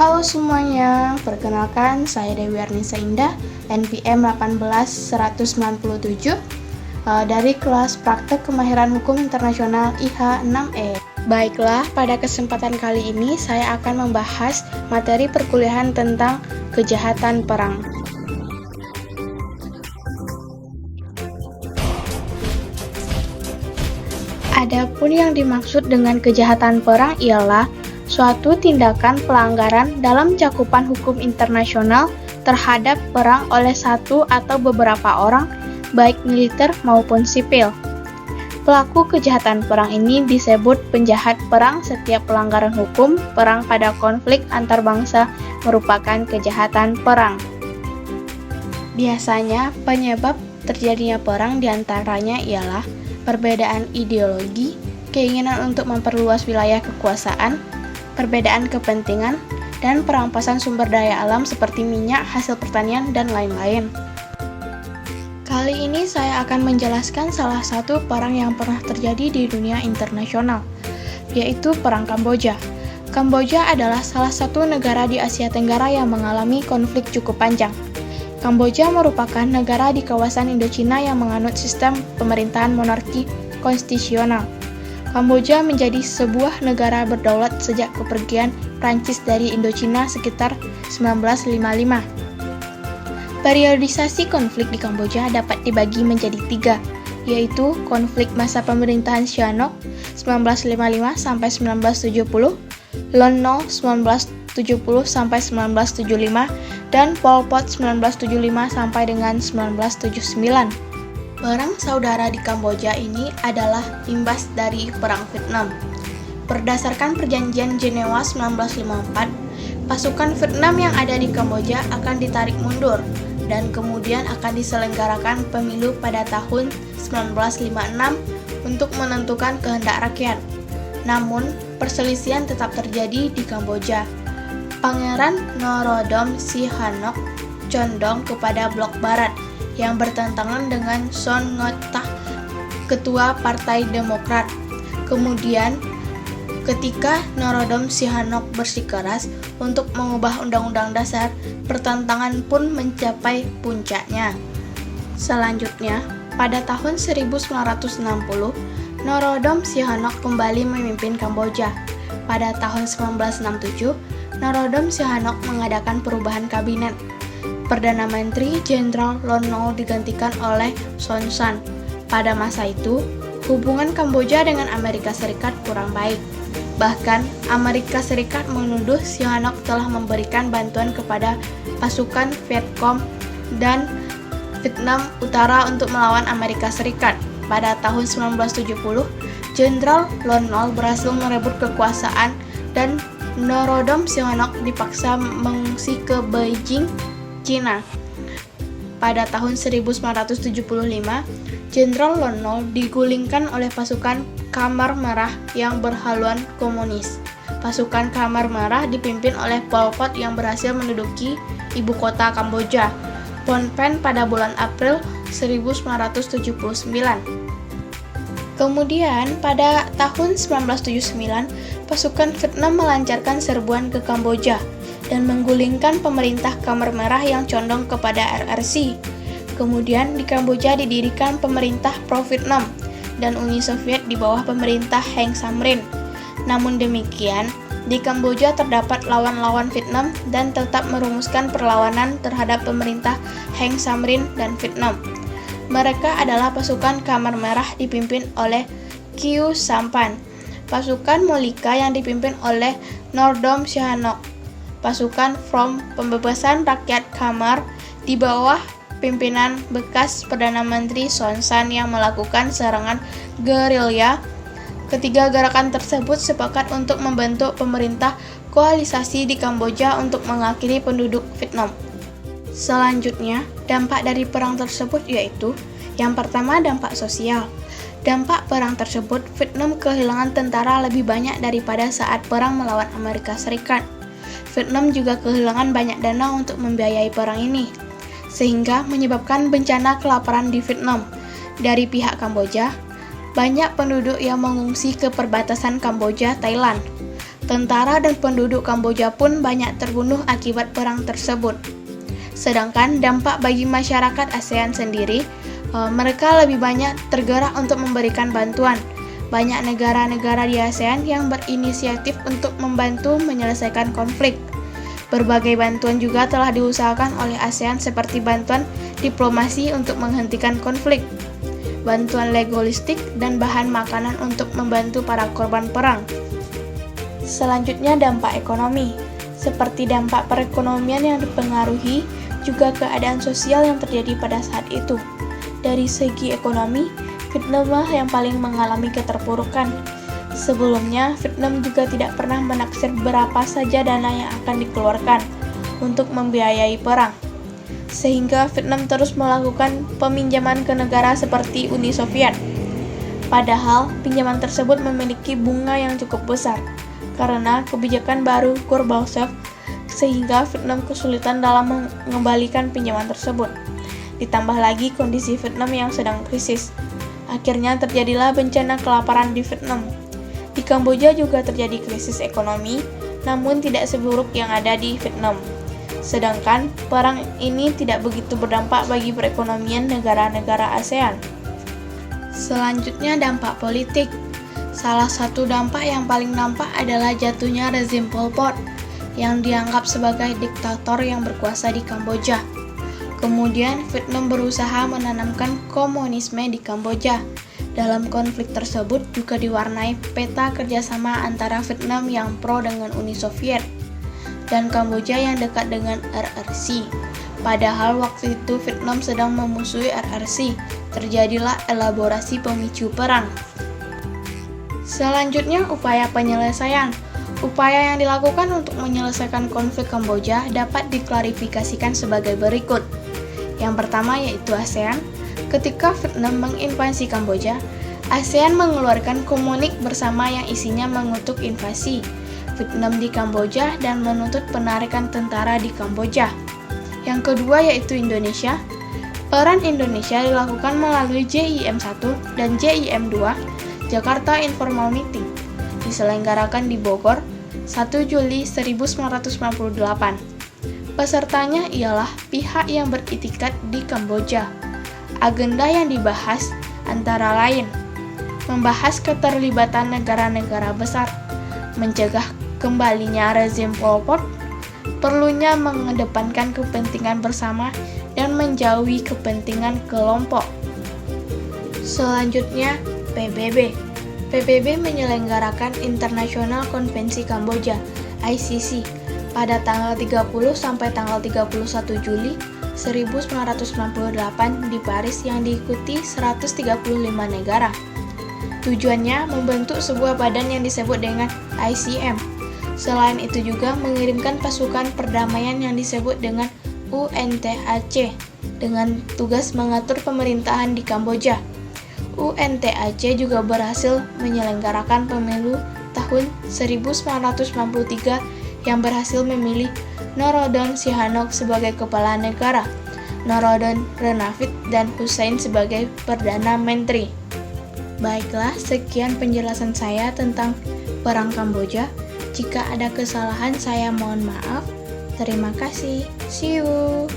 Halo semuanya, perkenalkan saya Dewi Arnisa Indah, NPM 18197 dari kelas Praktek Kemahiran Hukum Internasional IH 6E. Baiklah, pada kesempatan kali ini saya akan membahas materi perkuliahan tentang kejahatan perang. Adapun yang dimaksud dengan kejahatan perang ialah suatu tindakan pelanggaran dalam cakupan hukum internasional terhadap perang oleh satu atau beberapa orang, baik militer maupun sipil. Pelaku kejahatan perang ini disebut penjahat perang. Setiap pelanggaran hukum perang pada konflik antar bangsa merupakan kejahatan perang. Biasanya penyebab terjadinya perang diantaranya ialah perbedaan ideologi, keinginan untuk memperluas wilayah kekuasaan, perbedaan kepentingan, dan perampasan sumber daya alam seperti minyak, hasil pertanian, dan lain-lain. Kali ini saya akan menjelaskan salah satu perang yang pernah terjadi di dunia internasional, yaitu Perang Kamboja. Kamboja adalah salah satu negara di Asia Tenggara yang mengalami konflik cukup panjang. Kamboja merupakan negara di kawasan Indochina yang menganut sistem pemerintahan monarki konstitusional. Kamboja menjadi sebuah negara berdaulat sejak kepergian Prancis dari Indochina sekitar 1955. Periodisasi konflik di Kamboja dapat dibagi menjadi tiga, yaitu konflik masa pemerintahan Sihanouk 1955 sampai 1970, Lon Nol 1970 sampai 1975, dan Pol Pot 1975 sampai dengan 1979. Perang saudara di Kamboja ini adalah imbas dari Perang Vietnam. Berdasarkan Perjanjian Jenewa 1954, pasukan Vietnam yang ada di Kamboja akan ditarik mundur dan kemudian akan diselenggarakan pemilu pada tahun 1956 untuk menentukan kehendak rakyat. Namun, perselisihan tetap terjadi di Kamboja. Pangeran Norodom Sihanouk condong kepada blok barat yang bertentangan dengan Son Ngoc-tak, ketua Partai Demokrat. Kemudian, ketika Norodom Sihanouk bersikeras untuk mengubah Undang-Undang Dasar, pertentangan pun mencapai puncaknya. Selanjutnya, pada tahun 1960, Norodom Sihanouk kembali memimpin Kamboja. Pada tahun 1967, Norodom Sihanouk mengadakan perubahan kabinet. Perdana Menteri Jenderal Lon Nol digantikan oleh Son Sann. Pada masa itu, hubungan Kamboja dengan Amerika Serikat kurang baik. Bahkan, Amerika Serikat menuduh Sihanouk telah memberikan bantuan kepada pasukan Vietcong dan Vietnam Utara untuk melawan Amerika Serikat. Pada tahun 1970, Jenderal Lon Nol berhasil merebut kekuasaan dan Norodom Sihanouk dipaksa mengungsi ke Beijing, Cina. Pada tahun 1975, Jenderal Lon Nol digulingkan oleh pasukan Kamar Merah yang berhaluan komunis. Pasukan Kamar Merah dipimpin oleh Pol Pot yang berhasil menduduki ibu kota Kamboja, Phnom Penh, pada bulan April 1979. Kemudian, pada tahun 1979, pasukan Vietnam melancarkan serbuan ke Kamboja dan menggulingkan pemerintah Kamar Merah yang condong kepada RRC. Kemudian di Kamboja didirikan pemerintah pro-Vietnam dan Uni Soviet di bawah pemerintah Heng Samrin. Namun demikian, di Kamboja terdapat lawan-lawan Vietnam dan tetap merumuskan perlawanan terhadap pemerintah Heng Samrin dan Vietnam. Mereka adalah pasukan Kamar Merah dipimpin oleh Khieu Samphan, pasukan Molika yang dipimpin oleh Norodom Sihanouk, pasukan Front Pembebasan Rakyat Khmer di bawah pimpinan bekas Perdana Menteri Son Sann yang melakukan serangan gerilya. Ketiga gerakan tersebut sepakat untuk membentuk pemerintah koalisasi di Kamboja untuk mengakhiri penduduk Vietnam. Selanjutnya, dampak dari perang tersebut yaitu yang pertama, dampak sosial. Dampak perang tersebut, Vietnam kehilangan tentara lebih banyak daripada saat perang melawan Amerika Serikat. Vietnam juga kehilangan banyak dana untuk membiayai perang ini, sehingga menyebabkan bencana kelaparan di Vietnam. Dari pihak Kamboja, banyak penduduk yang mengungsi ke perbatasan Kamboja, Thailand. Tentara dan penduduk Kamboja pun banyak terbunuh akibat perang tersebut. Sedangkan dampak bagi masyarakat ASEAN sendiri, mereka lebih banyak tergerak untuk memberikan bantuan. Banyak negara-negara di ASEAN yang berinisiatif untuk membantu menyelesaikan konflik. Berbagai bantuan juga telah diusahakan oleh ASEAN seperti bantuan diplomasi untuk menghentikan konflik, bantuan logistik, dan bahan makanan untuk membantu para korban perang. Selanjutnya dampak ekonomi, seperti dampak perekonomian yang dipengaruhi juga keadaan sosial yang terjadi pada saat itu. Dari segi ekonomi, Vietnamlah yang paling mengalami keterpurukan. Sebelumnya, Vietnam juga tidak pernah menaksir berapa saja dana yang akan dikeluarkan untuk membiayai perang. Sehingga Vietnam terus melakukan peminjaman ke negara seperti Uni Soviet. Padahal, pinjaman tersebut memiliki bunga yang cukup besar karena kebijakan baru Gorbachev, sehingga Vietnam kesulitan dalam mengembalikan pinjaman tersebut. Ditambah lagi kondisi Vietnam yang sedang krisis. Akhirnya terjadilah bencana kelaparan di Vietnam. Di Kamboja juga terjadi krisis ekonomi, namun tidak seburuk yang ada di Vietnam. Sedangkan perang ini tidak begitu berdampak bagi perekonomian negara-negara ASEAN. Selanjutnya dampak politik. Salah satu dampak yang paling nampak adalah jatuhnya rezim Pol Pot yang dianggap sebagai diktator yang berkuasa di Kamboja. Kemudian Vietnam berusaha menanamkan komunisme di Kamboja. Dalam konflik tersebut juga diwarnai peta kerjasama antara Vietnam yang pro dengan Uni Soviet dan Kamboja yang dekat dengan RRC. Padahal waktu itu Vietnam sedang memusuhi RRC. Terjadilah elaborasi pemicu perang. Selanjutnya, upaya penyelesaian. Upaya yang dilakukan untuk menyelesaikan konflik Kamboja dapat diklarifikasikan sebagai berikut. Yang pertama yaitu ASEAN. Ketika Vietnam menginvasi Kamboja, ASEAN mengeluarkan komunik bersama yang isinya mengutuk invasi Vietnam di Kamboja dan menuntut penarikan tentara di Kamboja. Yang kedua yaitu Indonesia. Peran Indonesia dilakukan melalui JIM-1 dan JIM-2, Jakarta Informal Meeting, diselenggarakan di Bogor, 1 Juli 1998. Pesertanya ialah pihak yang beritikat di Kamboja. Agenda yang dibahas antara lain membahas keterlibatan negara-negara besar, mencegah kembalinya rezim Pol Pot, perlunya mengedepankan kepentingan bersama, dan menjauhi kepentingan kelompok. Selanjutnya, PBB. PBB menyelenggarakan International Konvensi Kamboja (ICC) pada tanggal 30 sampai tanggal 31 Juli 1998 di Paris yang diikuti 135 negara. Tujuannya membentuk sebuah badan yang disebut dengan ICM. Selain itu juga mengirimkan pasukan perdamaian yang disebut dengan UNTAC dengan tugas mengatur pemerintahan di Kamboja. UNTAC juga berhasil menyelenggarakan pemilu tahun 1993 yang berhasil memilih Norodom Sihanouk sebagai kepala negara, Norodom Renavit dan Hussein sebagai Perdana Menteri. Baiklah, sekian penjelasan saya tentang Perang Kamboja. Jika ada kesalahan, saya mohon maaf. Terima kasih. See you.